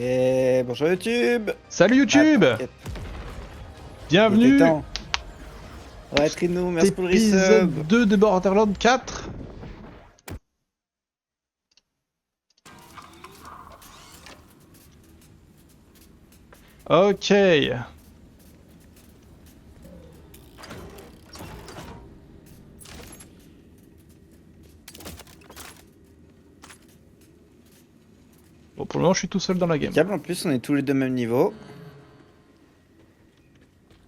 Et bonjour YouTube. Salut YouTube. T'inquiète, il était Bienvenue temps. Ouais, Trinou, merci pour le resub. épisode 2 de Borderlands 4. Ok. Bon, pour le moment, je suis tout seul dans la game. Impeccable, en plus on est tous les deux même niveau.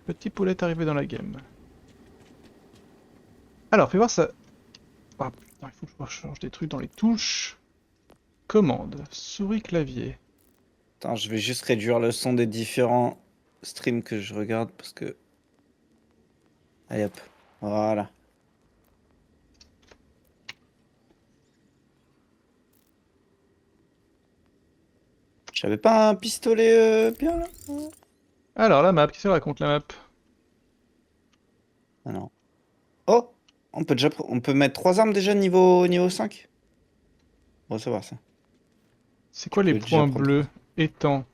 Petit poulet est arrivé dans la game. Alors, fais voir ça. Ah putain, il faut que je change des trucs dans les touches. Commande, souris, clavier. Attends, je vais juste réduire le son des différents streams que je regarde parce que... Allez hop, voilà. J'avais pas un pistolet bien là? Alors, la map, qu'est-ce qu'elle raconte la map? Ah non. Oh, on peut déjà... On peut mettre 3 armes déjà niveau 5. Bon, ça va ça. C'est quoi les peux déjà points prendre bleus? Étang.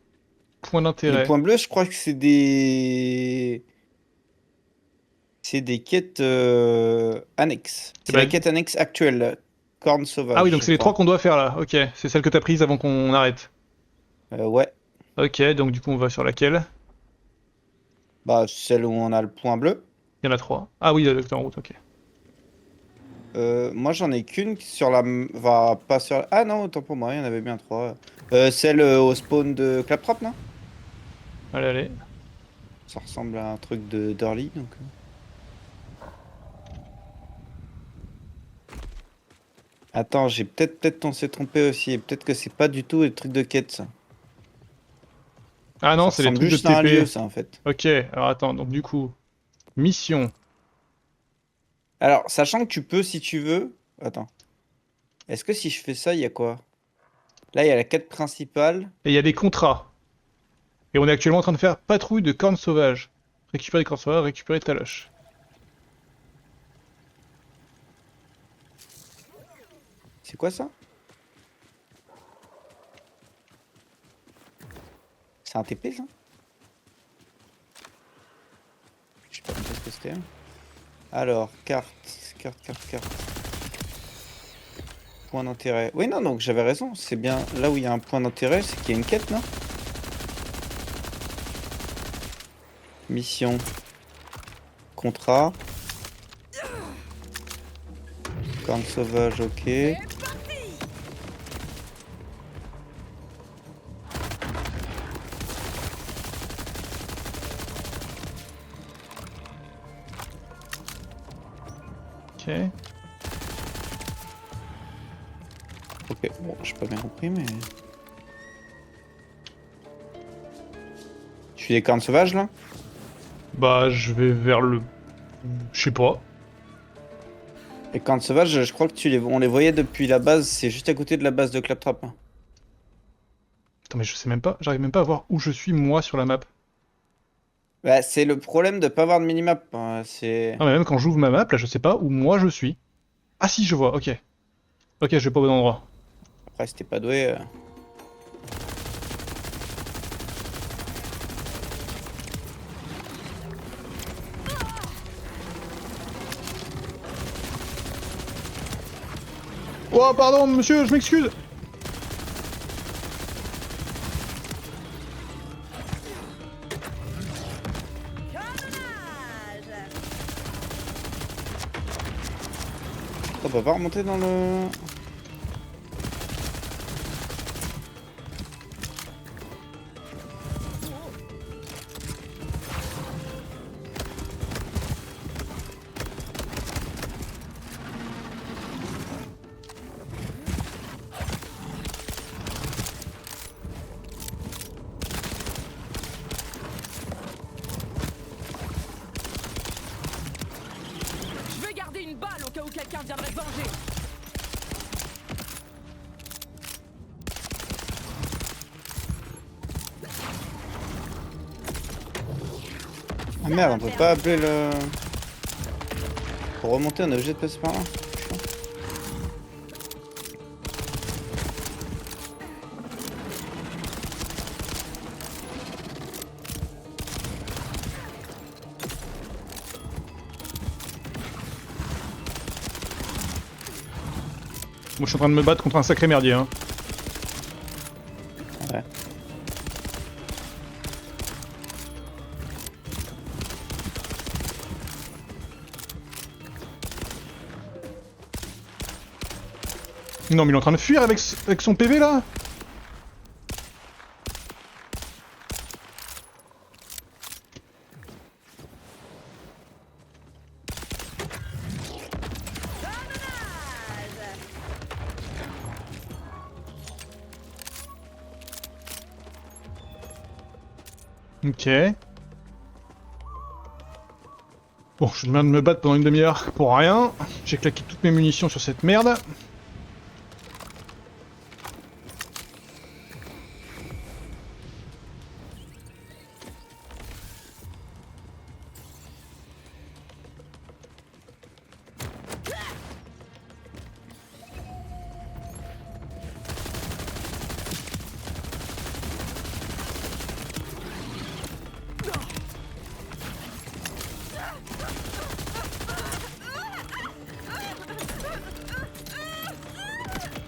Point Les d'intérêt. points bleus, je crois que c'est des... C'est des quêtes annexes. Eh C'est la ben, quête annexe actuelle. Corne ah oui, sauvage, donc je c'est les 3 crois. qu'on doit faire là. Ok, c'est celle que t'as prise avant qu'on arrête. Ouais. Ok, donc du coup on va sur laquelle? Bah, celle où on a le point bleu. Il y en a 3. Ah oui, le docteur en route, ok. Moi, j'en ai qu'une sur la... Va pas sur... Ah non, autant pour moi, il y en avait bien 3. Celle au spawn de Claptrap, non? Allez, allez. Ça ressemble à un truc de d'Early, donc... Attends, j'ai peut-être on s'est trompé aussi. Peut-être que c'est pas du tout le truc de quête, ça. Ah Ça non, c'est les ressemble trucs de juste à un lieu, TP. ça, en fait. Ok, alors attends, donc du coup, mission. Alors, sachant que tu peux, si tu veux... Attends. Est-ce que si je fais ça, il y a quoi? Là, il y a la quête principale. Et il y a des contrats. Et on est actuellement en train de faire patrouille de cornes sauvages. Récupérer les cornes sauvages, récupérer Taloche. C'est quoi ça? C'est un TP, ça? Je sais pas ce que c'était. Alors, carte. Point d'intérêt. Oui, non, donc j'avais raison. C'est bien là où il y a un point d'intérêt, c'est qu'il y a une quête, non? Mission. Contrat. Corne sauvage, ok. Ok. Ok, bon, j'ai pas bien compris, mais... Je suis des cornes sauvages, là? Bah, je vais vers le... Je sais pas. Les cornes sauvages, je crois que on les voyait depuis la base. C'est juste à côté de la base de Claptrap, hein. Attends, mais je sais même pas, j'arrive même pas à voir où je suis moi sur la map. Bah, c'est le problème de pas avoir de minimap, hein. C'est... Non mais même quand j'ouvre ma map, là je sais pas où moi je suis. Ah si, je vois, ok. Ok, je vais pas au bon endroit. Après, si t'es pas doué... Oh pardon monsieur, je m'excuse. On peut pas remonter dans le... Je vais garder une balle au cas où quelqu'un viendrait se venger. Ah merde, on peut pas appeler le... Pour remonter, on est obligé de passer par là. Moi je suis en train de me battre contre un sacré merdier. Hein. Ouais. Non mais il est en train de fuir avec son PV là. Ok. Bon, je viens de me battre pendant une demi-heure pour rien. J'ai claqué toutes mes munitions sur cette merde.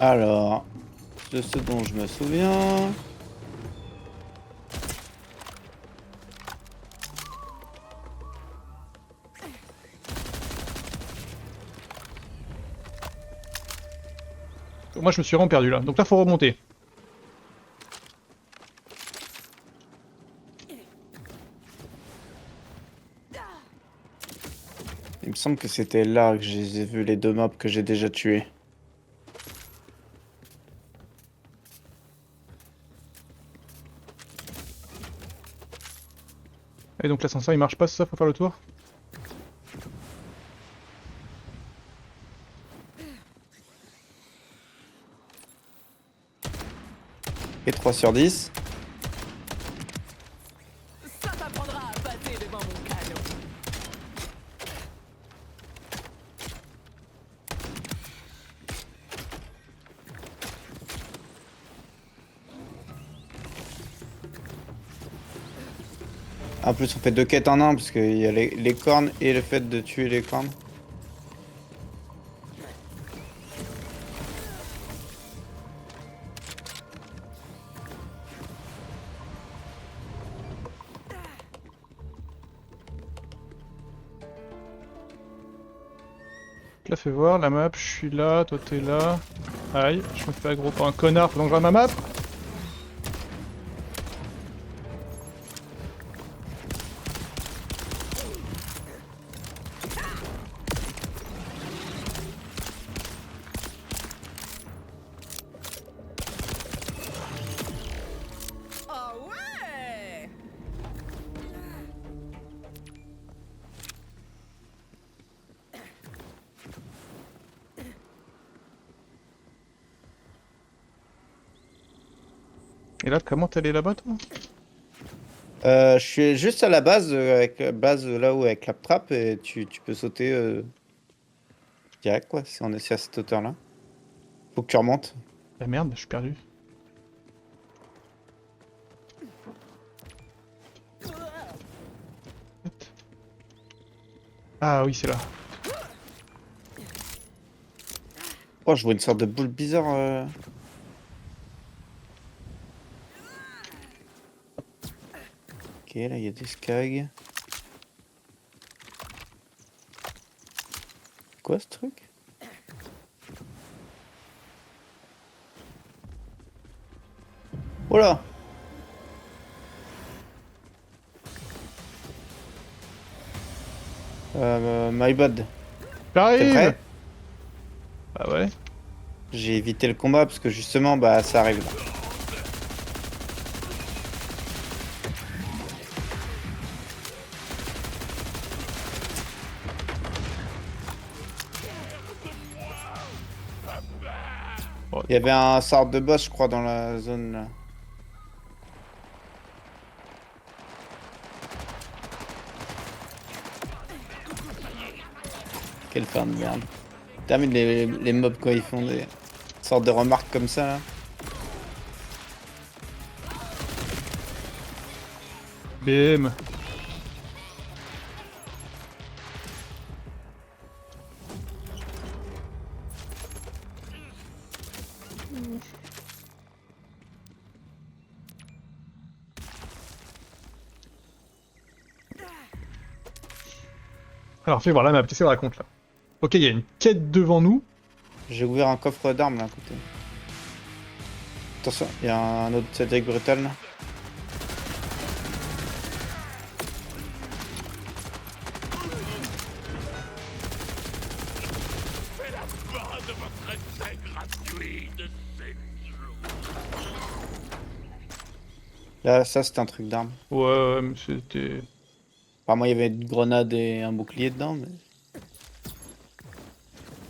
Alors, de ce dont je me souviens... Moi je me suis vraiment perdu là. Donc là faut remonter. Il me semble que c'était là que j'ai vu les deux mobs que j'ai déjà tués. Et donc l'ascenseur il marche pas, c'est ça? Faut faire le tour? Et 3 sur 10. Ça t'apprendra à passer devant mon canon. En plus, on fait 2 quêtes en un, parce qu'il y a les cornes et le fait de tuer les cornes. Là fais voir la map, je suis là, toi t'es là. Aïe, je me fais aggro par un connard pendant que je regarde ma map. Ah ouais! Et là, comment t'es allé là-bas toi? Je suis juste à la base, avec la base là où avec la trappe, et tu peux sauter direct, quoi, si on est à cette hauteur-là. Faut que tu remontes. Ah merde, je suis perdu. Ah oui, c'est là. Oh, je vois une sorte de boule bizarre. Ok, là, il y a des skags. Quoi, ce truc? Oh là! My bad. T'es J'arrive! prêt? Bah ouais. J'ai évité le combat parce que justement, bah, ça arrive là. Bon, Il y avait un sort de boss, je crois, dans la zone là. Quelle fin de merde. Termine les mobs quand ils font des sortes de remarques comme ça là. bim. Alors fais voir la map, qu'est-ce qu'elle raconte là? Ok, il y a une quête devant nous. J'ai ouvert un coffre d'armes là à côté. Attention, il y a un autre Cédric Brutal là. Là, ça c'était un truc d'armes. Ouais, mais c'était... Enfin, moi il y avait une grenade et un bouclier dedans, mais.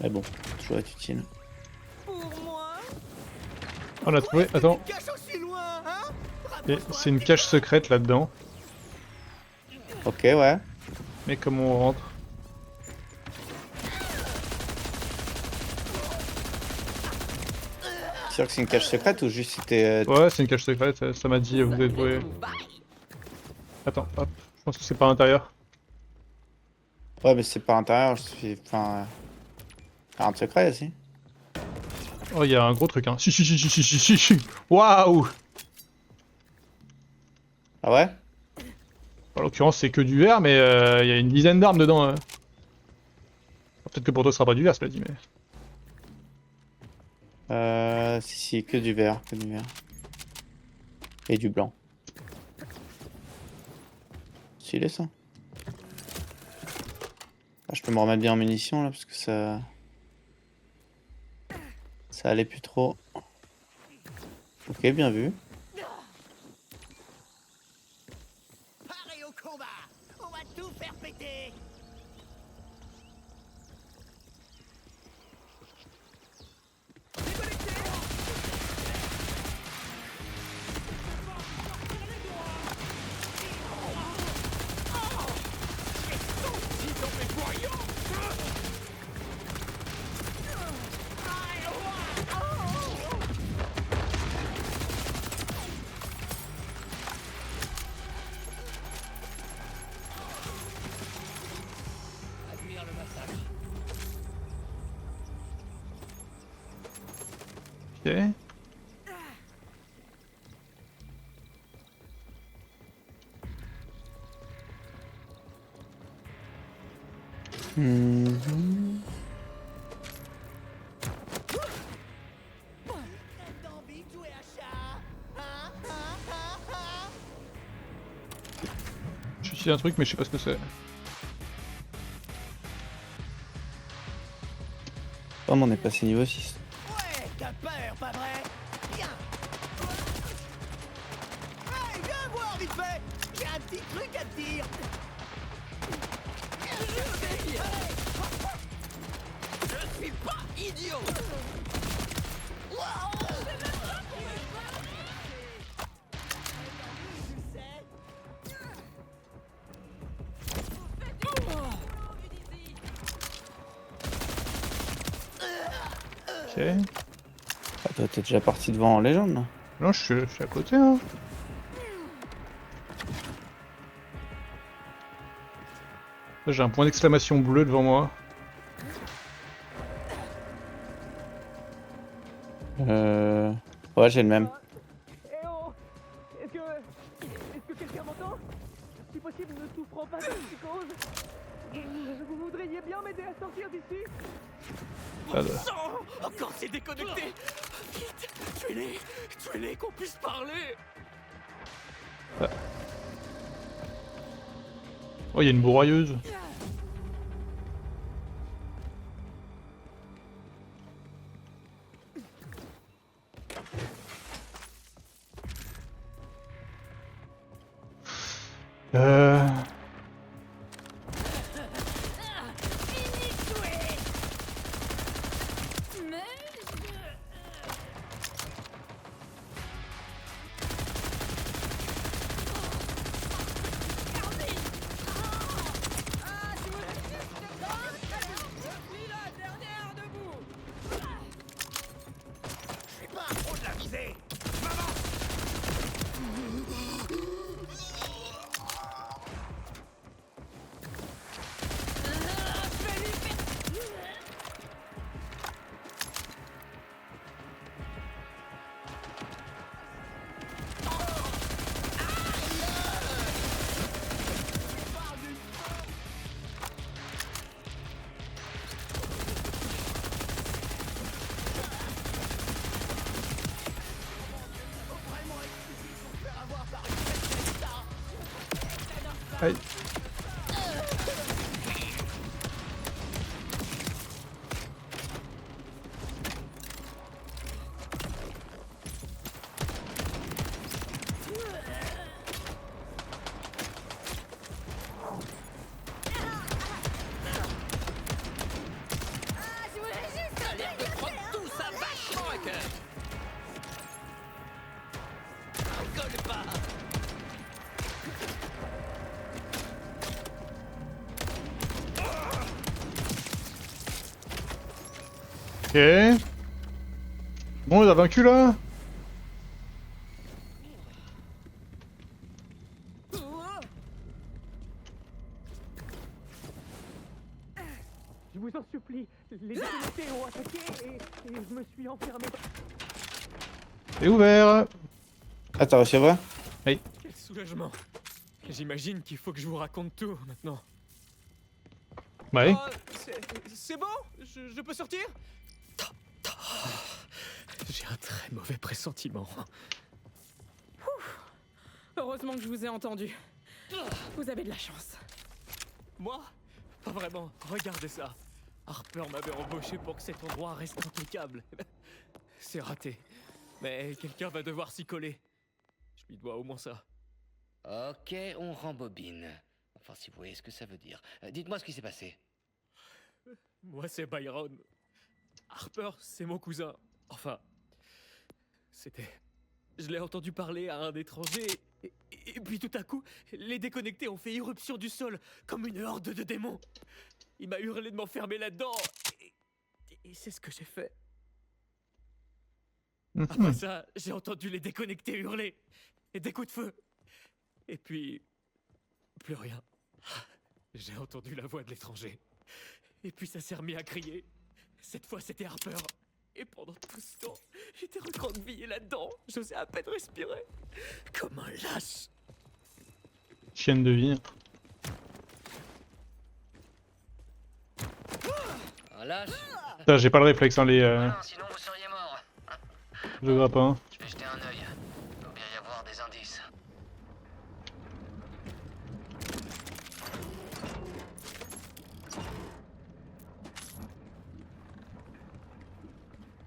Mais bon, toujours être utile. Pour moi. On a trouvé, attends, Cache aussi loin, hein? et c'est une cache secrète là-dedans. Ok, ouais. Mais comment on rentre? C'est sûr que c'est une cache secrète ou juste c'était. Ouais, c'est une cache secrète, ça m'a dit, vous êtes doué. Attends, hop, je pense que c'est pas à l'intérieur. Ouais, mais c'est pas à l'intérieur, je suis. Enfin. Un secret aussi. Oh, il y a un gros truc, hein. Si. Waouh! Ah ouais? En l'occurrence, c'est que du verre, mais il y a une dizaine d'armes dedans. Peut-être que pour toi, ce sera pas du verre, cela dit, mais... Si, que du vert, que du vert. Et du blanc. Stylé ça. Ah, je peux me remettre bien en munitions là parce que ça. Ça allait plus trop. Ok, bien vu. Paré au combat. On va tout faire péter. Ok. Mhm. T'as envie de jouer à chat? Hein? Je suis un truc, mais je sais pas ce que c'est. Oh, mais on est passé niveau 6. Ouais, t'as peur, pas vrai? Viens. Hey, viens voir vite fait. J'ai un petit truc à te dire. Je suis pas idiot. Ok. Ah, toi, t'es déjà parti devant en légende là. Non, je suis à côté, hein. Là, j'ai un point d'exclamation bleu devant moi. Ouais, j'ai le même. Eh oh. Est-ce que quelqu'un m'entend? Si possible, ne souffrons pas de psychose. Vous voudriez bien m'aider à sortir d'ici? Ah, là. Sang! Encore c'est déconnecté! Vite! Tuez-les, qu'on puisse parler! Oh, il y a une broyeuse. Euh... Aïe. Ok. Bon, on les a vaincus là. Je vous en supplie, les déconnectés ont attaqué et je me suis enfermé. C'est ouvert. Ah, t'as réussi à voir? Quel soulagement. J'imagine qu'il faut que je vous raconte tout maintenant. Ouais. C'est bon? Je peux sortir? J'ai un très mauvais pressentiment. Heureusement que je vous ai entendu. Vous avez de la chance. Moi? Pas vraiment. Regardez ça. Harper m'avait embauché pour que cet endroit reste impeccable. C'est raté. Mais quelqu'un va devoir s'y coller. Je lui dois au moins ça. Ok, on rembobine. Enfin, si vous voyez ce que ça veut dire. Dites-moi ce qui s'est passé. Moi, c'est Byron. Harper, c'est mon cousin. Enfin, c'était... Je l'ai entendu parler à un étranger, et puis tout à coup, les déconnectés ont fait irruption du sol, comme une horde de démons. Il m'a hurlé de m'enfermer là-dedans, et c'est ce que j'ai fait. Après ça, j'ai entendu les déconnectés hurler, et des coups de feu. Et puis... plus rien. J'ai entendu la voix de l'étranger. Et puis ça s'est remis à crier. Cette fois, c'était Harper. Et pendant tout ce temps, j'étais recroquevillé là-dedans. J'osais à peine respirer. Comme un lâche. Chienne de vie. Un lâche. Putain, j'ai pas le réflexe, hein, les Non, sinon vous seriez mort. jeux grappins. Je vais jeter un œil. Il doit bien y avoir des indices.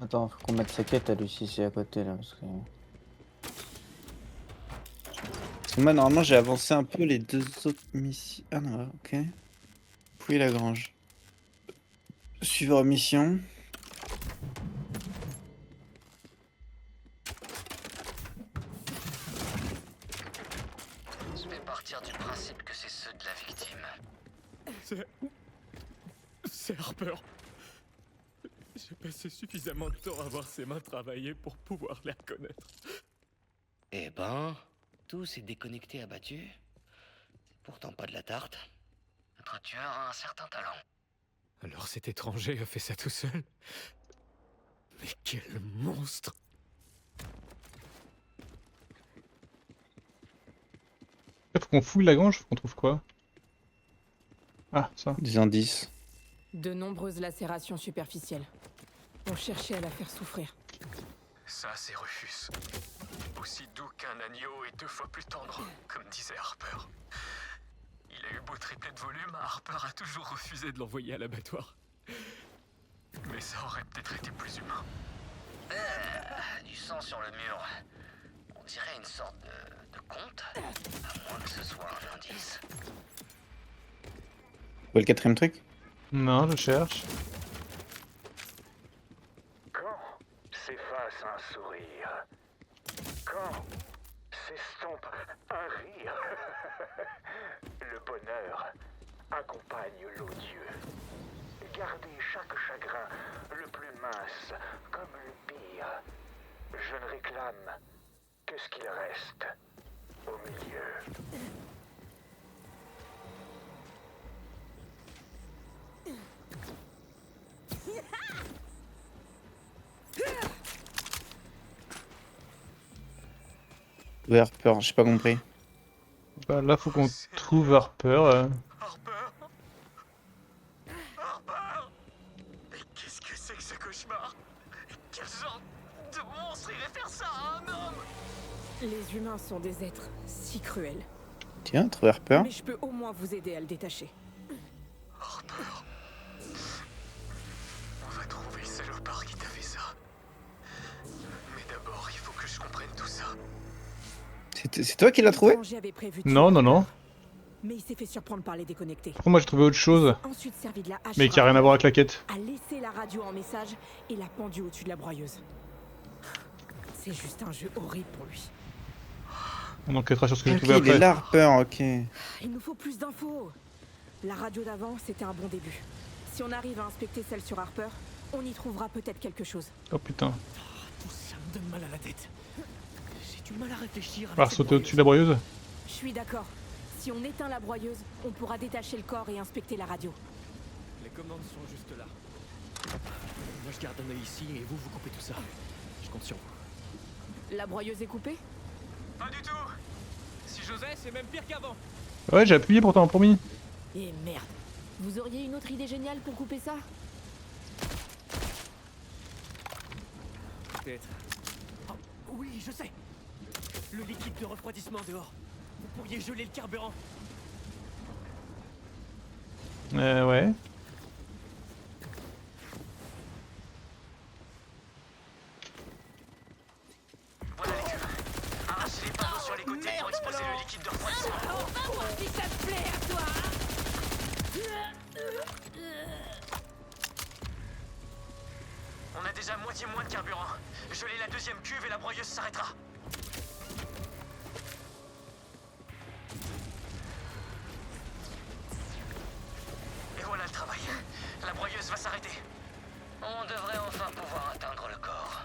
Attends, faut qu'on mette sa quête à Lucie, c'est à côté là. Parce que moi, normalement, j'ai avancé un peu les deux autres missions. Ah non, ok. Puis la grange. Suivre mission. Je vais partir du principe que c'est ceux de la victime. C'est Harper. J'ai passé suffisamment de temps à voir ses mains travailler pour pouvoir les reconnaître. Eh ben, tous ces déconnectés abattus. C'est pourtant pas de la tarte. Notre tueur a un certain talent. Alors cet étranger a fait ça tout seul? Mais quel monstre! Faut qu'on fouille la grange, faut qu'on trouve quoi? Ah, ça. Des indices. De nombreuses lacérations superficielles. On cherchait à la faire souffrir. Ça, c'est Rufus. Aussi doux qu'un agneau et 2 fois plus tendre, comme disait Harper. Il a eu beau tripler de volume, Harper a toujours refusé de l'envoyer à l'abattoir. Mais ça aurait peut-être été plus humain. Du sang sur le mur. On dirait une sorte de conte. À moins que ce soit un indice. Où est le quatrième truc? Non, je cherche. Quand s'efface un sourire, quand s'estompe un rire, le bonheur accompagne l'odieux. Gardez chaque chagrin le plus mince comme le pire. Je ne réclame que ce qu'il reste au milieu. Ouais, Harper, j'ai pas compris. Bah, là, faut qu'on trouve Harper. Harper? Harper? Mais qu'est-ce que c'est que ce cauchemar? Quel genre de monstre irait faire ça à un homme? Les humains sont des êtres si cruels. Tiens, trouver Harper. Mais je peux au moins vous aider à le détacher. On va trouver le salopard qui t'a fait ça. Mais d'abord, il faut que je comprenne tout ça. C'est toi qui l'as trouvé? L'étranger avait prévu de Non, tuer non, non. Harper, mais il s'est fait surprendre par les déconnectés. Pourquoi moi j'ai trouvé autre chose, Ensuite servi de la hache mais sur qui a rien à Harper, voir avec la quête. a laissé la radio en message et l'a pendu au-dessus de la broyeuse. C'est juste un jeu horrible pour lui. On enquêtera sur ce que j'ai Ok, trouvé il est après. là, Harper, ok. Il nous faut plus d'infos. La radio d'avant, c'était un bon début. Si on arrive à inspecter celle sur Harper, on y trouvera peut-être quelque chose. Oh putain. Tout ça me donne mal à la tête. J'ai du mal à réfléchir. On va avec cette sauter au-dessus de la broyeuse. Je suis d'accord. Si on éteint la broyeuse, on pourra détacher le corps et inspecter la radio. Les commandes sont juste là. Moi je garde un œil ici et vous coupez tout ça. Je compte sur vous. La broyeuse est coupée? Pas du tout. Si j'osais, c'est même pire qu'avant. Ouais, j'ai appuyé pourtant, promis. Et merde. Vous auriez une autre idée géniale pour couper ça? Peut-être. Oh, oui, je sais. Le liquide de refroidissement dehors. Vous pourriez geler le carburant. Ouais. Voilà les queues. Arrachez les panneaux sur les côtés pour exposer le liquide de refroidissement. On va voir si ça te plaît à toi. On a déjà moitié moins de carburant. Gelez la deuxième cuve et la broyeuse s'arrêtera. Et voilà le travail. La broyeuse va s'arrêter. On devrait enfin pouvoir atteindre le corps.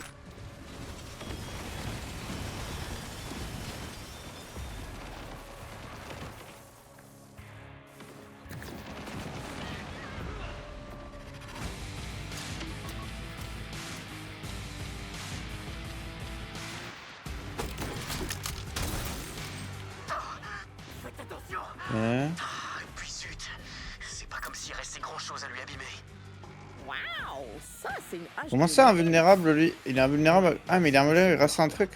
Faites attention. Ouais. Ah, et puis zut, c'est pas comme s'il restait grand chose à lui abîmer. Waouh, ça c'est une hache. Comment de ça, guerre. invulnérable, lui? Il est invulnérable. Ah, mais il est invulnérable grâce à un truc.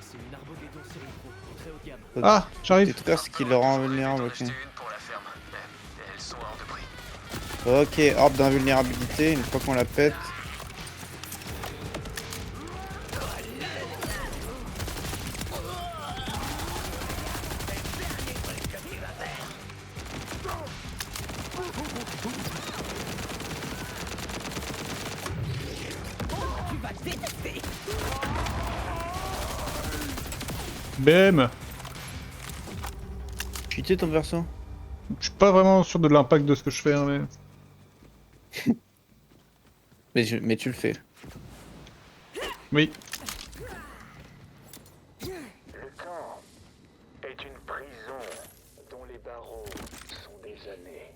C'est une arboguédon série pro, très haut de gamme. Ah, j'arrive. Détruire ce qui le rend invulnérable, J'en ai ok. acheté une pour la ferme. Elles sont hors de prix. Ok, orbe d'invulnérabilité, une fois qu'on la pète. BM. Cheaté ton perso? Je suis pas vraiment sûr de l'impact de ce que je fais, hein, mais... Mais tu le fais. Oui. Le temps est une prison dont les barreaux sont des années.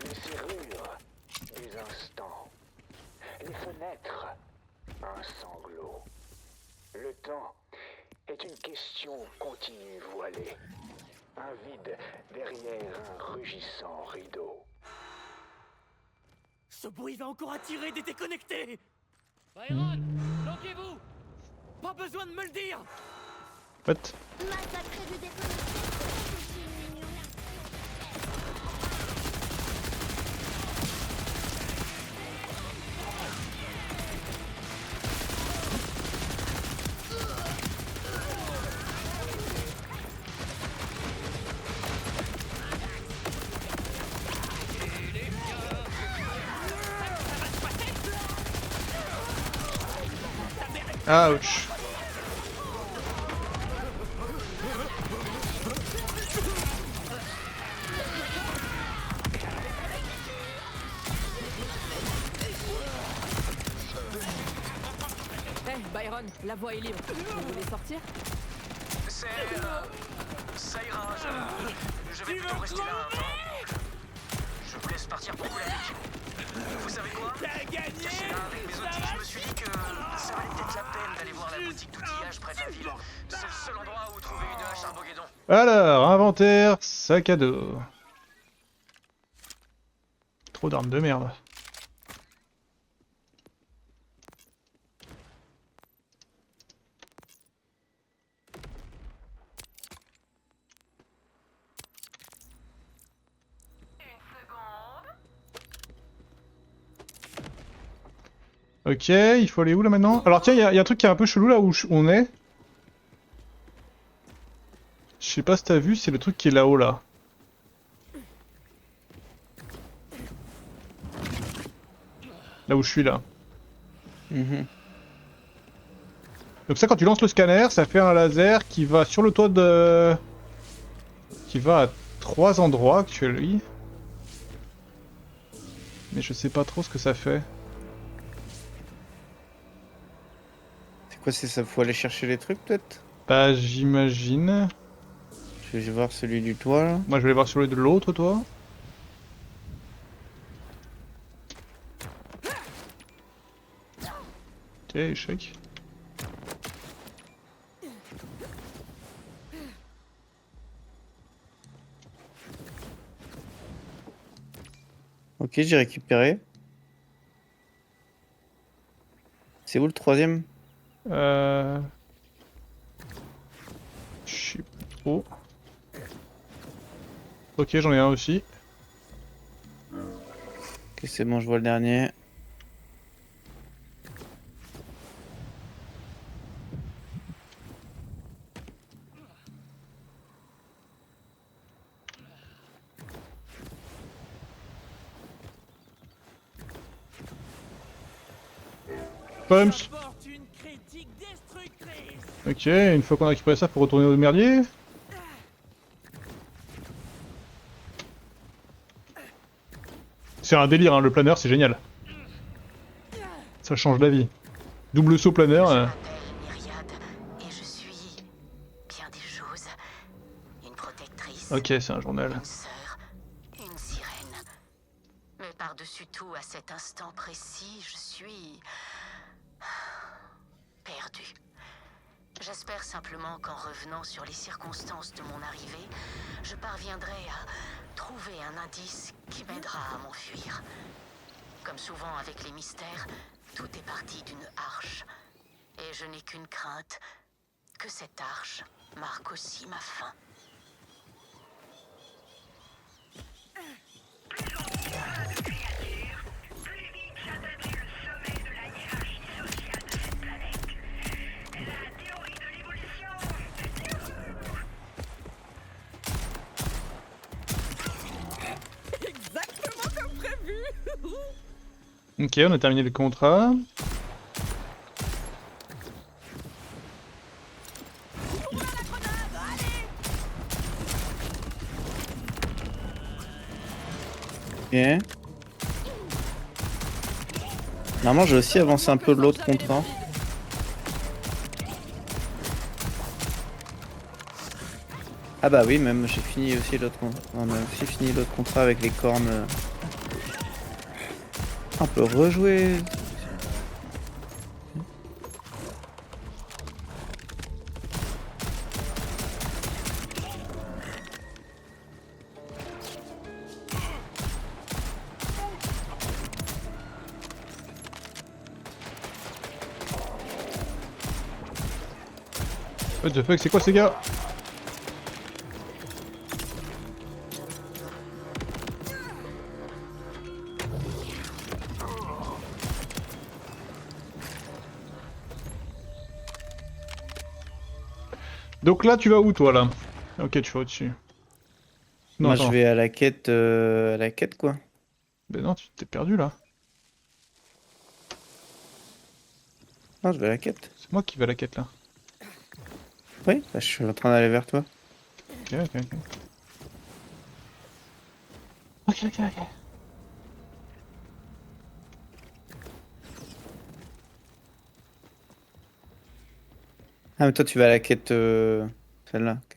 Les serrures, des instants. Les fenêtres, un sanglot. Le temps est une question continue voilée. Un vide derrière un rugissant rideau. Ce bruit va encore attirer des déconnectés. Byron, planquez-vous. Pas besoin de me le dire. En fait, Massacrer du déconnecté, c'est mignon. ouch. Eh, Byron, la voie est libre. Vous voulez sortir? C'est... ça ira, je vais plutôt rester là un temps. Je vous laisse partir pour Koulabik. Vous savez quoi? C'est là, avec mes outils, je me suis dit que ça valait peut-être la peine d'aller voir la boutique d'outillage près de la ville. C'est le seul endroit où trouver une hache arboguédon. Alors, inventaire, sac à dos. Trop d'armes de merde. Ok, il faut aller où là maintenant? Alors tiens, y a un truc qui est un peu chelou là où on est. Je sais pas si t'as vu, c'est le truc qui est là-haut là. Là où je suis là. Mhm. Donc ça, quand tu lances le scanner, ça fait un laser qui va sur le toit de... qui va à 3 endroits actuellement. Mais je sais pas trop ce que ça fait. C'est quoi, c'est ça? Faut aller chercher les trucs peut-être? Bah j'imagine. Je vais voir celui du toit là. Moi je vais aller voir sur le de l'autre toit. Ok, échec. Ok, j'ai récupéré. C'est où le troisième? Je sais pas trop. Ok, j'en ai un aussi. Ok, c'est bon, je vois le dernier. Pumps. Apporte une critique destructrice. Ok, une fois qu'on a récupéré ça, faut retourner au merdier. C'est un délire, hein, le planeur, c'est génial. Ça change la vie. Double saut planeur. Je m'appelle Myriade et je suis bien des choses. Une protectrice, Ok, c'est un journal. une sœur, une sirène. Mais par-dessus tout, à cet instant précis, je suis perdue. J'espère simplement qu'en revenant sur les circonstances de mon arrivée, je parviendrai à trouver un indice qui m'aidera à m'enfuir. Comme souvent avec les mystères, tout est parti d'une arche. Et je n'ai qu'une crainte, que cette arche marque aussi ma fin. Exactement comme prévu. Ok, on a terminé le contrat. Ok. Normalement, j'ai aussi avancé un peu de l'autre contrat. Ah bah oui, même j'ai fini aussi l'autre contrat. On a aussi fini l'autre contrat avec les cornes. On peut rejouer. What the fuck, c'est quoi ces gars? Donc là, tu vas où toi là? Ok, tu vas au-dessus. Non, Moi, attends. je vais à la quête quoi. Ben non, tu t'es perdu là. Non, je vais à la quête. C'est moi qui vais à la quête là. Oui, bah, je suis en train d'aller vers toi. Ok, ok, ok. Ok, ok, ok. Ah, mais toi, tu vas à la quête celle-là. Ok.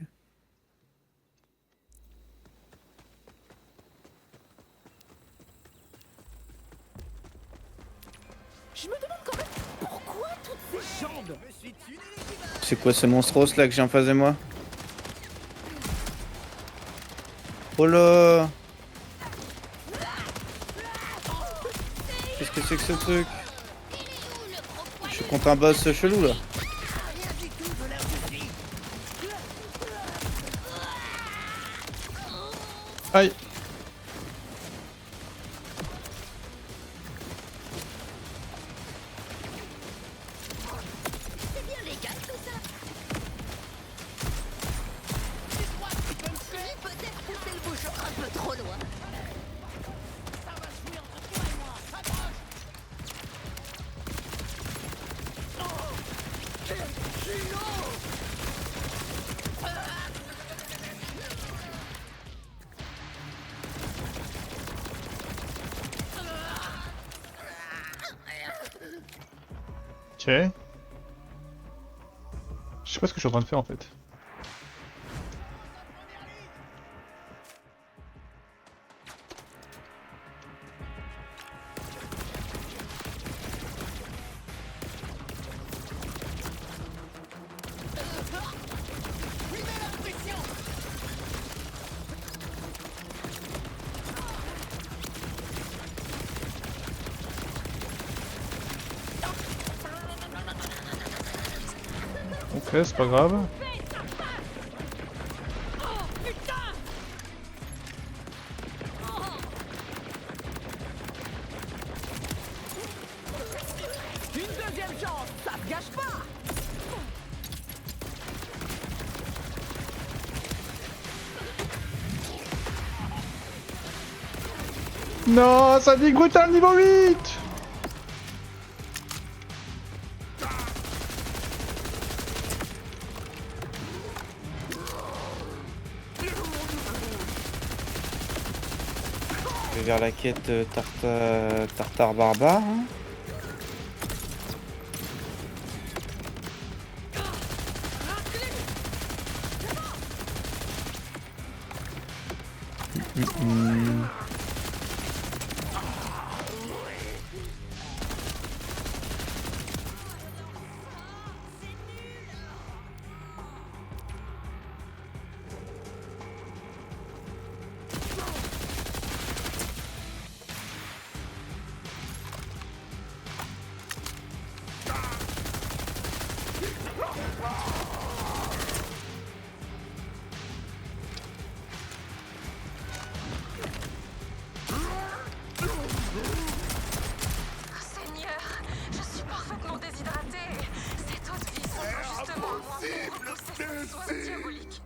Je me demande quand même pourquoi toutes ces jambes. C'est quoi ce monstros là que j'ai en face de moi? Oh là! Qu'est-ce que c'est que ce truc? Je suis contre un boss chelou là. Aïe. Ok. Je sais pas ce que je suis en train de faire en fait. Ok, c'est pas grave. Une deuxième chance, ça se gâche pas. Non, ça dit brutal niveau 8. Je vais vers la quête Tartare Barbare. Hein. Seigneur, je suis parfaitement déshydratée. Cette eau de vie semble justement à moi pour repousser cette soif diabolique.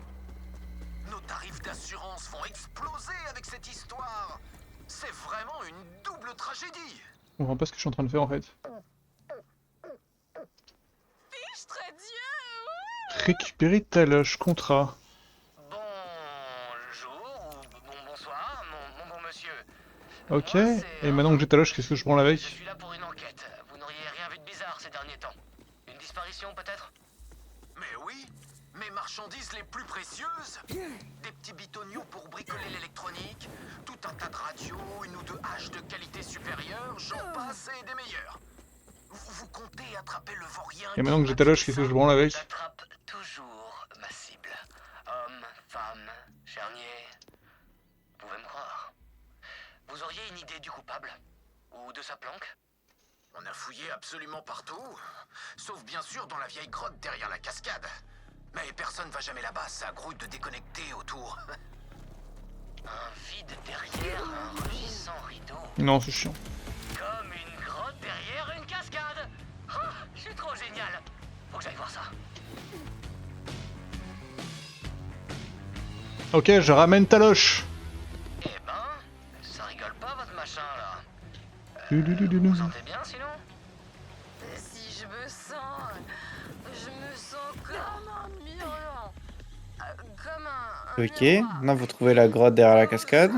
Nos tarifs d'assurance vont exploser avec cette histoire. C'est vraiment une double tragédie. On voit pas ce que je suis en train de faire en fait. Fichtre Dieu! Récupérer ta loge, contrat. Bonjour, ou bonsoir, mon bon monsieur. Ok, Moi, c'est et maintenant que j'ai ta loge, qu'est-ce que je prends avec? Je suis là pour une enquête. Vous n'auriez rien vu de bizarre ces derniers temps. Une disparition peut-être? Mais oui, mes marchandises les plus précieuses. Des petits bitoniaux pour bricoler l'électronique, tout un tas de radios, une ou deux haches de qualité supérieure, j'en passe et des meilleurs. Vous comptez attraper le vaurien. Et maintenant que j'ai ta loge, qu'est-ce que je branle avec? J'attrape toujours ma cible. Homme, femme, charnier. Vous pouvez me croire. Vous auriez une idée du coupable? Ou de sa planque? On a fouillé absolument partout. Sauf bien sûr dans la vieille grotte derrière la cascade. Mais personne va jamais là-bas, ça grouille de déconnectés autour. Un vide derrière un rugissant rideau. Non, c'est chiant. Comme une grotte derrière une cascade. Ah, je suis trop génial. Faut que j'aille voir ça. Ok, je ramène ta loge. Eh ben, ça rigole pas votre machin là. Dududududum. Vous sentez bien sinon? Si je me sens comme un miaulant. Comme un Ok, miroir. là vous trouvez la grotte derrière la cascade. $2.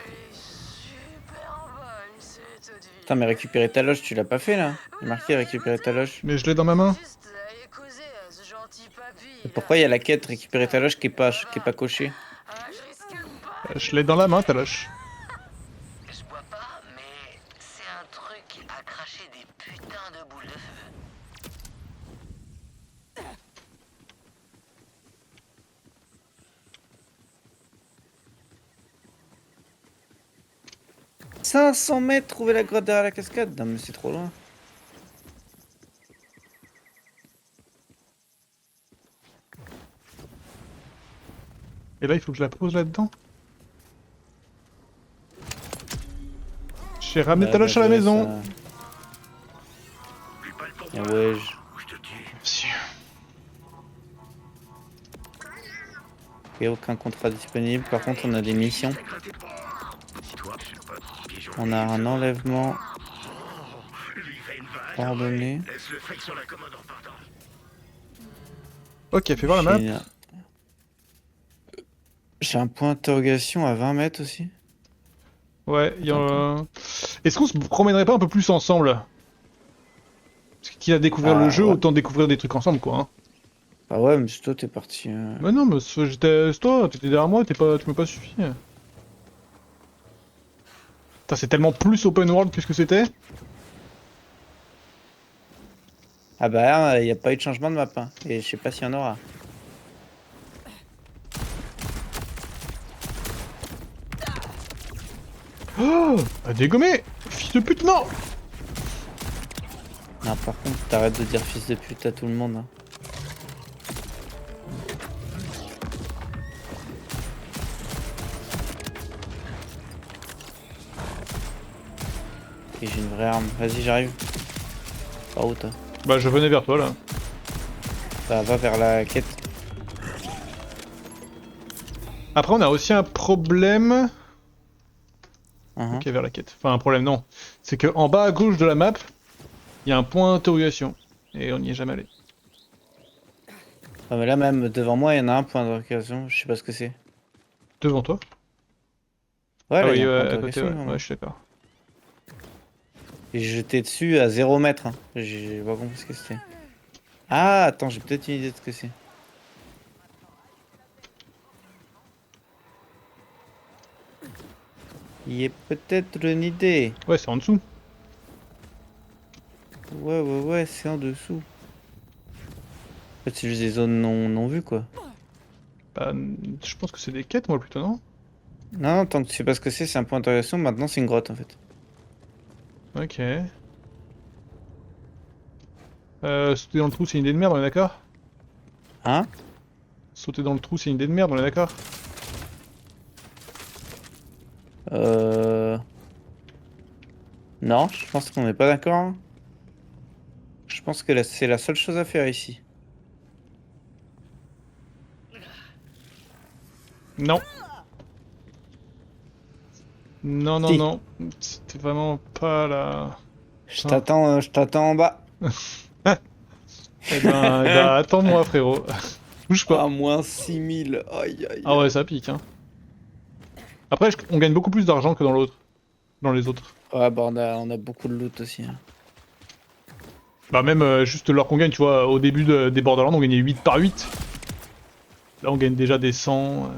Elle est super bonne cette eau de vie. Putain mais récupérer ta loge, tu l'as pas fait là? Il est marqué récupérer ta loge. Mais je l'ai dans ma main. Juste aller causer à ce gentil papy. Et pourquoi il y a la quête récupérer ta loge qui est pas cochée? Je risque pas. Je l'ai dans la main ta loge. Je bois pas, mais c'est un truc à cracher des putains de boules de feu. 500 mètres, trouver la grotte derrière la cascade? Non mais c'est trop loin. Et là, il faut que je la pose là-dedans. J'ai ramené ta loge à la maison. Ah ouais, Monsieur. il n'y a aucun contrat disponible. Par contre, on a des missions. On a un enlèvement ordonné. Ok, fais voir la map. J'ai un point d'interrogation à 20 mètres aussi. Ouais, il y a... Est-ce qu'on se promènerait pas un peu plus ensemble? Parce qu'il a découvert Ah, le jeu, ouais. autant découvrir des trucs ensemble, quoi. Hein. Ah ouais, mais toi, t'es parti. Mais non, mais c'est toi, t'étais derrière moi, tu m'as pas suffi. Putain, c'est tellement plus open world que ce que c'était. Ah bah, il n'y a pas eu de changement de map. Hein. Et je sais pas s'il y en aura. Oh, à dégommer. Fils de pute, non. Non, par contre, t'arrêtes de dire fils de pute à tout le monde. Hein. Et j'ai une vraie arme. Vas-y, j'arrive. Par où toi? Bah, je venais vers toi, là. Bah, va vers la quête. Après, on a aussi un problème... Mhm. Ok, vers la quête. Enfin, un problème, non. C'est que en bas à gauche de la map, il y a un point d'interrogation. Et on n'y est jamais allé. Ah, mais là, même devant moi, il y en a un point d'interrogation. Je sais pas ce que c'est. Devant toi. Ouais, Ah là, il oui, y a un point ouais, à côté, d'interrogation. ouais. devant moi. Ouais, je suis d'accord. Et j'étais dessus à 0 mètre. Hein. J'ai pas compris ce que c'était. Ah, attends, j'ai peut-être une idée de ce que c'est. Il y a peut-être une idée. Ouais, c'est en dessous. Ouais, c'est en dessous. En fait, c'est juste des zones non vues, quoi. Bah, je pense que c'est des quêtes, moi, plutôt, non? Non, tant que tu sais pas ce que c'est un point d'interrogation. Maintenant, c'est une grotte, en fait. Ok. Sauter dans le trou, c'est une idée de merde, on est d'accord? Hein? Sauter dans le trou, c'est une idée de merde, on est d'accord? Non, je pense qu'on n'est pas d'accord. Hein. Je pense que c'est la seule chose à faire ici. Non. Non, non, Si. non. C'était vraiment pas la... Je t'attends en bas. Eh ben, attends-moi, frérot. Bouge pas. Ah, moins 6000. Aïe, aïe. Ah ouais, ça pique, hein. Après, on gagne beaucoup plus d'argent que dans l'autre. Dans les autres. Ouais, bah on a beaucoup de loot aussi. Hein. Bah même juste l'or qu'on gagne, tu vois, au début des Borderlands, on gagnait 8 par 8. Là, on gagne déjà des 100.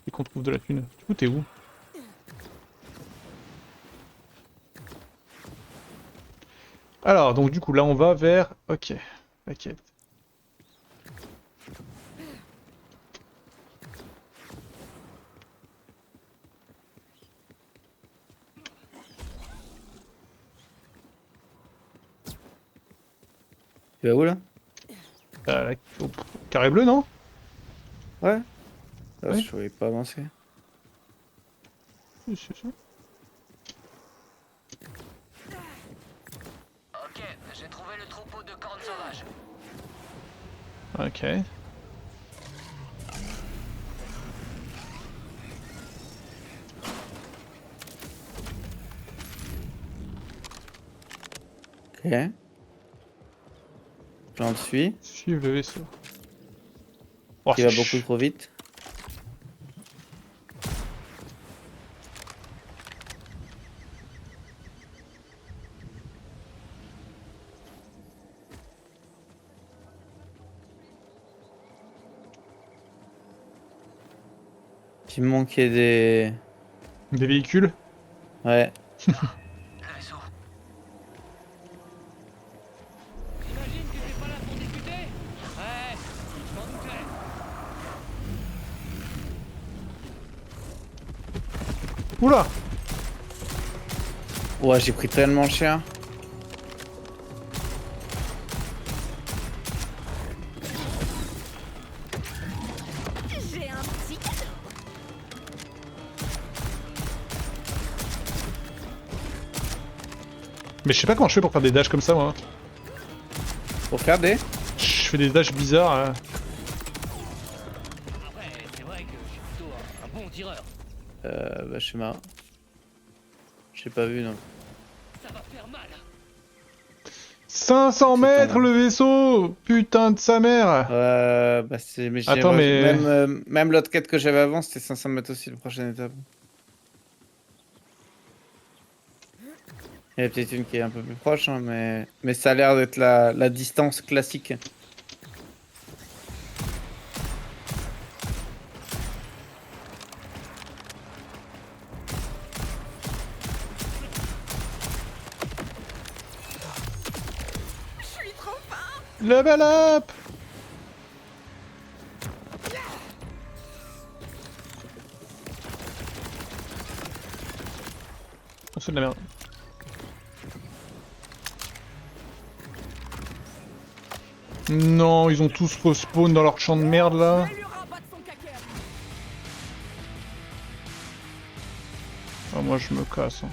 Et qu'on trouve de la thune. Du coup, t'es où? Alors, donc du coup, là, on va vers... Ok, la quête. Tu vas où là? Au carré bleu, non? Ouais. Ah, Ouais. je voulais pas avancer. Si, si, si. Ok, j'ai trouvé le troupeau de cornes sauvages. Ok. Ok. J'en suis. Suivre le vaisseau. Oh, Il va c'est beaucoup trop vite. Il me manquait des... Des véhicules? Ouais. Le vaisseau. J'imagine que t'es pas là pour discuter? Ouais, je m'en doutais. Oula! Ouais, j'ai pris tellement cher. J'ai un petit cadeau. Mais je sais pas comment je fais pour faire des dashs comme ça, moi. Pour faire des... Je fais des dashs bizarres. Après, c'est vrai que je suis plutôt un bon tireur. Bah, je sais pas. J'ai pas vu, non. Ça va faire mal. 500 C'est mètres pas mal. le vaisseau! Putain de sa mère! Bah, c'est... Mais j'ai Attends, mais- Même l'autre quête que j'avais avant, c'était 500 mètres aussi, la prochaine étape. Il y en a peut-être une qui est un peu plus proche, hein, mais ça a l'air d'être la distance classique. Level up! Oh, c'est de la merde. Non, ils ont tous respawn dans leur champ de merde là. Ah, moi je me casse. Hein.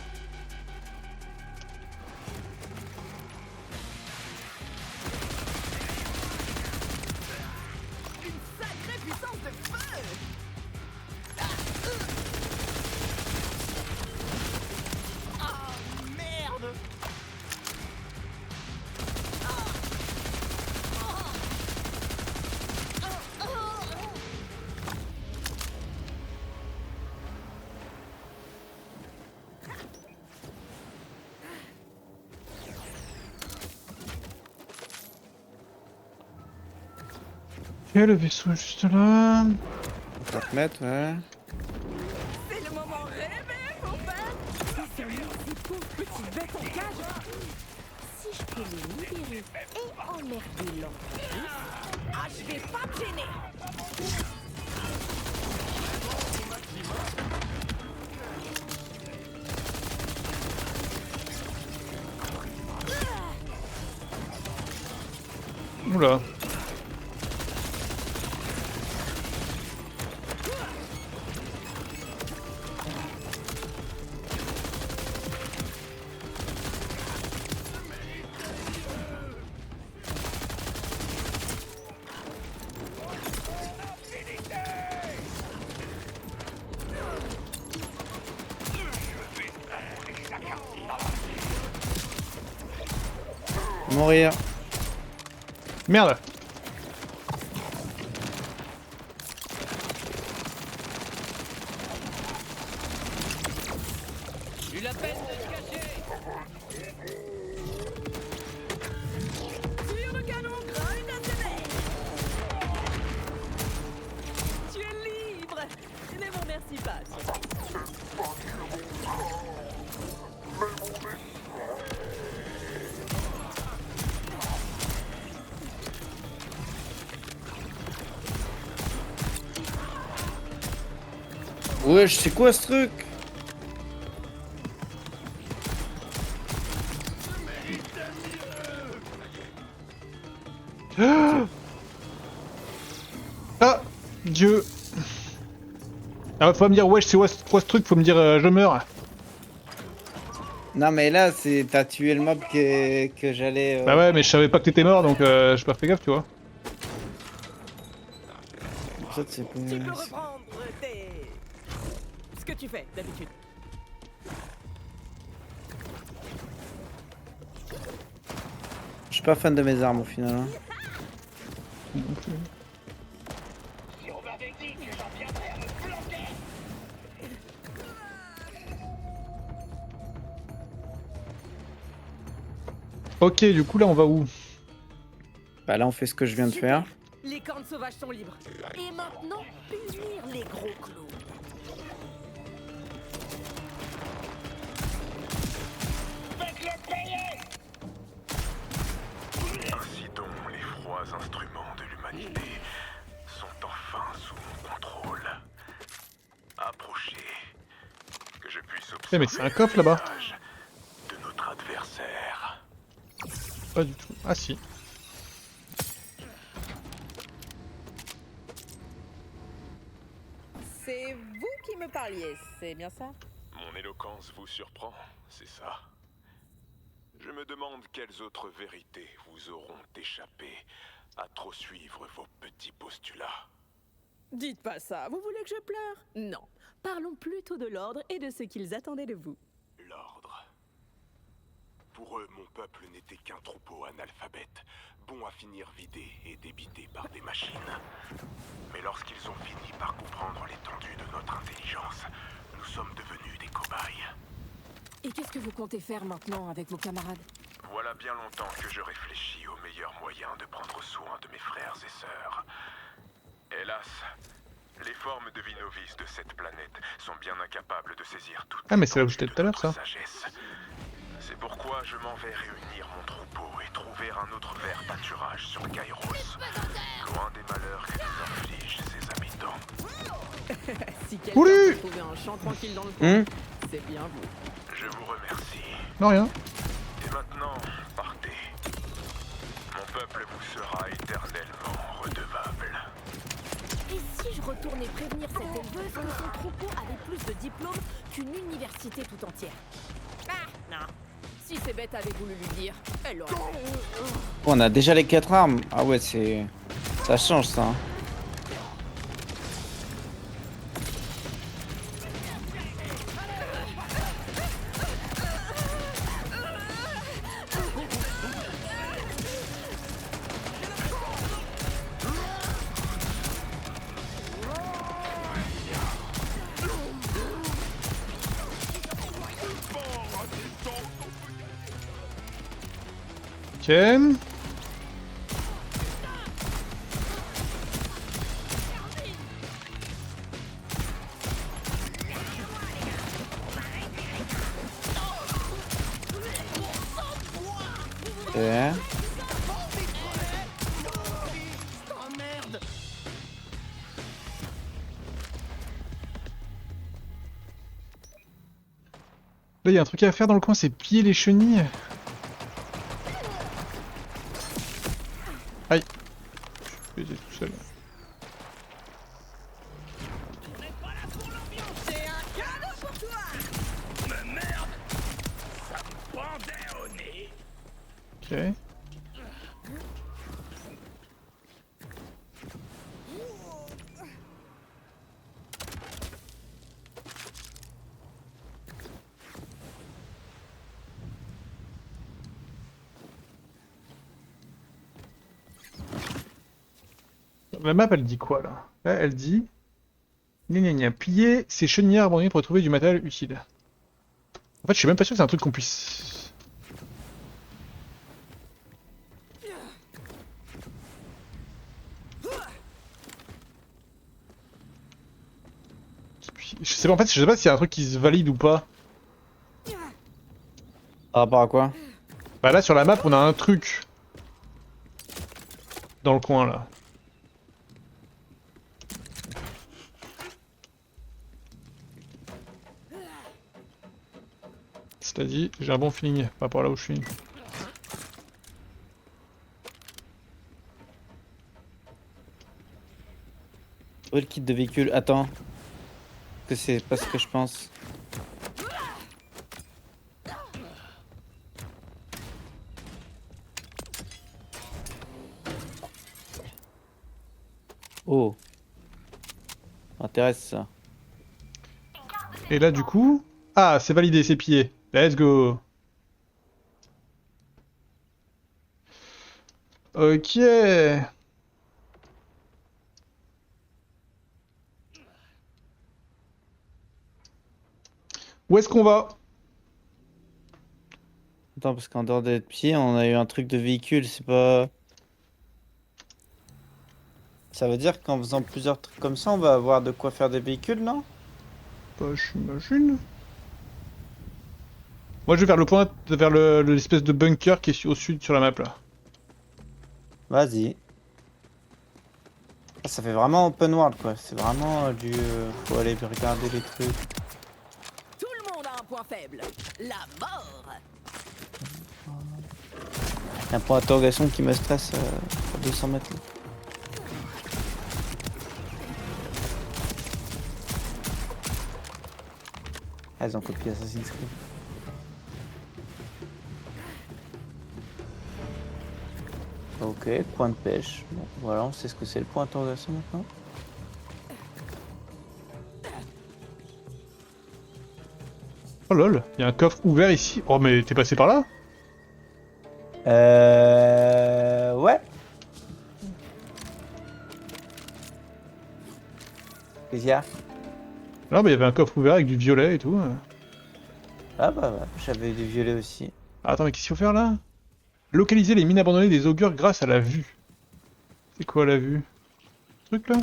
Ok, le vaisseau est juste là. 4 mètres, ouais. C'est le moment rêvé, mon père. C'est ces pauvres petites bêtes en cage. Si je peux les libérer et emmerder l'enfant, ah, je vais pas me gêner. Oula. Mourir. Merde. Eu la peine de se cacher. Tire le canon, grogne à tes. Tu es libre. Ne m'en remercie pas. Wesh, c'est quoi ce truc? Ah, Dieu. Alors faut pas me dire wesh c'est quoi ce truc, faut me dire je meurs. Non mais là, t'as tué le mob que j'allais... Bah ouais mais je savais pas que t'étais mort donc j'ai pas fait gaffe tu vois. Ça, c'est pas... Tu peux reprendre ce que tu fais d'habitude. Je suis pas fan de mes armes au final. Hein. Ok du coup là on va où? Bah là on fait ce que je viens de faire. Les cornes sauvages sont libres. Et maintenant, punir les gros clous. Ainsi donc, les froids instruments de l'humanité sont enfin sous mon contrôle. Approchez, que je puisse observer mais c'est un coffre là-bas. le visage de notre adversaire. Pas du tout. Ah si. C'est vous qui me parliez, c'est bien ça? Mon éloquence vous surprend, c'est ça. Je me demande quelles autres vérités vous auront échappé à trop suivre vos petits postulats. Dites pas ça, vous voulez que je pleure? Non, parlons plutôt de l'ordre et de ce qu'ils attendaient de vous. L'ordre. Pour eux, mon peuple n'était qu'un troupeau analphabète, bon à finir vidé et débité par des machines. Mais lorsqu'ils ont fini par comprendre l'étendue de notre intelligence, nous sommes devenus des cobayes. Et qu'est-ce que vous comptez faire maintenant avec vos camarades? Voilà bien longtemps que je réfléchis aux meilleurs moyens de prendre soin de mes frères et sœurs. Hélas, les formes de vie novices de cette planète sont bien incapables de saisir toute Ah, mais c'est là où j'étais l'étendue tout à l'heure, de ça. notre sagesse. C'est pourquoi je m'en vais réunir mon troupeau et trouver un autre vert pâturage sur Kairos, loin des malheurs que nous infligent ses habitants. Si quelqu'un Ouli peut trouver un champ tranquille dans le coin, c'est bien vous. Je vous remercie. Non, rien. Et maintenant, partez. Mon peuple vous sera éternellement redevable. Et si je retournais prévenir cette éleveuse que son troupeau avait plus de diplômes qu'une université tout entière? Ah, non. Si ces bêtes avaient voulu lui dire, elle aurait... On a déjà les 4 armes. Ah ouais, c'est... Ça change, ça. Hein. Ok. Ok. Là, il y a un truc à faire dans le coin, c'est piller les chenilles. Aïe. Je vais tout seul. Ok. La map elle dit quoi là? Là elle dit... Gna gna gna, piller ces chenillards abandonnées pour trouver du matériel utile. En fait je suis même pas sûr que c'est un truc qu'on puisse... Je sais pas, en fait je sais pas s'il y a un truc qui se valide ou pas. Par rapport à quoi? Bah là sur la map on a un truc. Dans le coin là. C'est-à-dire, j'ai un bon feeling par rapport à là où je suis. Où est le kit de véhicule? Attends. Que c'est pas ce que je pense. Oh. M'intéresse ça. Et là du coup... Ah, c'est validé, c'est pillé. Let's go. Ok. Où est-ce qu'on va? Attends, parce qu'en dehors d'être pied, on a eu un truc de véhicule, c'est pas... Ça veut dire qu'en faisant plusieurs trucs comme ça, on va avoir de quoi faire des véhicules, non? Bah, j'imagine. Moi, je vais vers le point, vers l'espèce de bunker qui est au sud sur la map là. Vas-y. Ah, ça fait vraiment open world, quoi. C'est vraiment du... faut aller regarder les trucs. Tout le monde a un point faible. La mort. Un point d'interrogation qui me stresse à 200 mètres. Là. Ah, ils ont copié Assassin's Creed. Ok, point de pêche. Bon, voilà, on sait ce que c'est le point d'interrogation maintenant. Oh lol, il y a un coffre ouvert ici. Oh mais t'es passé par là? Ouais. Qu'est-ce qu'il y a? Non mais il y avait un coffre ouvert avec du violet et tout. Ah bah, j'avais du violet aussi. Ah, attends, mais qu'est-ce qu'il faut faire là? Localiser les mines abandonnées des augures grâce à la vue. C'est quoi la vue? Ce truc là?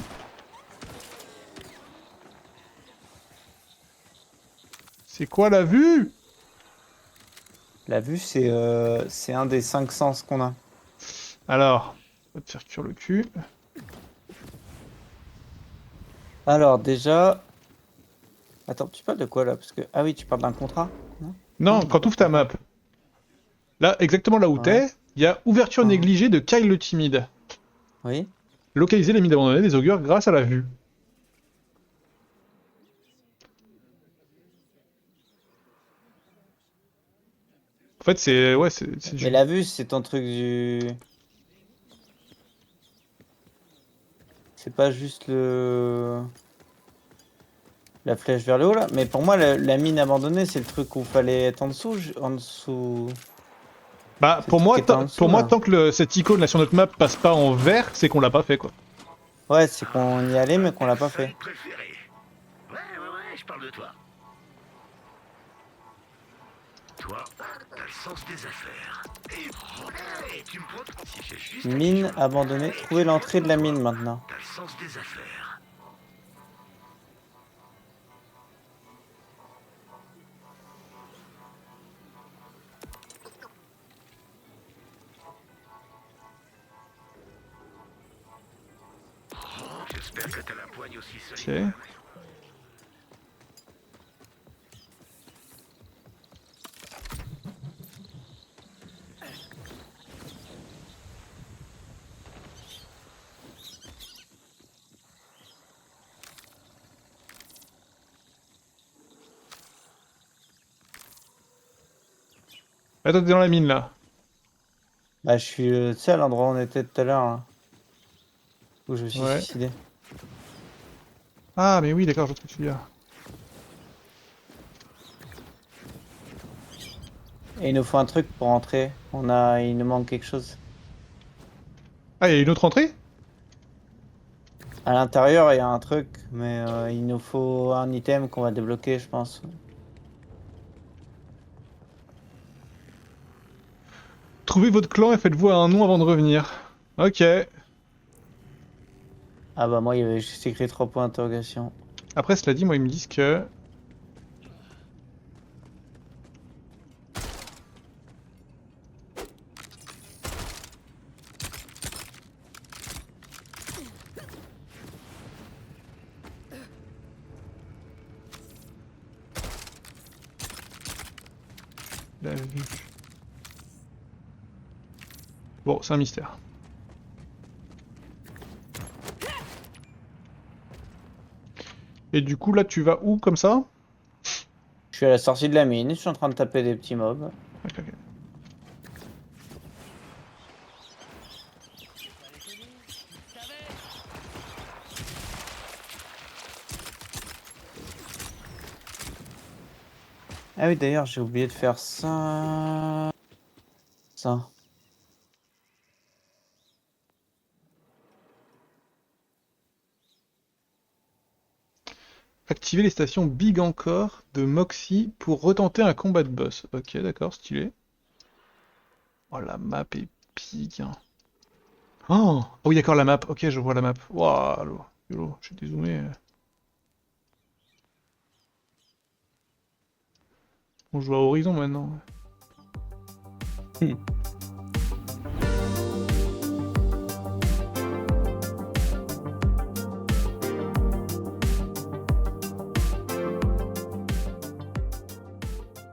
C'est quoi la vue? La vue, c'est un des 5 sens qu'on a. Alors, on va te faire cuire le cul. Alors, déjà... Attends, tu parles de quoi là? Parce que... Ah oui, tu parles d'un contrat? Non. Non, quand tu ouvres ta map. Là, exactement là où Ouais. t'es, il y a ouverture Mhm. négligée de Kyle le timide. Oui. Localiser les mines abandonnées des augures grâce à la vue. En fait, c'est... Ouais, c'est du... Mais la vue, c'est ton truc du... C'est pas juste le... La flèche vers le haut là? Mais pour moi, la mine abandonnée, c'est le truc où fallait être en dessous. En dessous... Bah, C'est pour le moi, truc qui était en dessous, pour moi, là. tant que cette icône là sur notre map passe pas en vert, c'est qu'on l'a pas fait, quoi. Ouais, c'est qu'on y allait, mais qu'on l'a pas fait. Préféré. Ouais, je parle de toi. Toi, t'as le sens des affaires. Et tu me prends si j'ai juste... Mine abandonnée. Trouver l'entrée de la mine maintenant. T'as le sens des affaires. J'espère que t'as la poigne aussi solide. Ok. Attends, t'es dans la mine là. Bah, je suis tu sais, à l'endroit où on était tout à l'heure, là. Où je me suis Ouais. suicidé. Ah, mais oui, d'accord, je vois ce que tu veux dire. Et il nous faut un truc pour entrer. Il nous manque quelque chose. Ah, il y a une autre entrée? À l'intérieur, il y a un truc, mais il nous faut un item qu'on va débloquer, je pense. Trouvez votre clan et faites-vous un nom avant de revenir. Ok. Ah bah moi, il y avait juste écrit 3 points d'interrogation. Après, cela dit, moi, ils me disent que... La vue. Bon, c'est un mystère. Et du coup, là, tu vas où, comme ça? Je suis à la sortie de la mine, je suis en train de taper des petits mobs. Ok, ok. Ah oui, d'ailleurs, j'ai oublié de faire ça. Ça. Activer les stations Big encore de Moxie pour retenter un combat de boss. Ok, d'accord, stylé. Oh, la map est pique, hein. Oh, oh oui, d'accord, la map. Ok, je vois la map. Waouh, j'ai dézoomé. On joue à Horizon maintenant.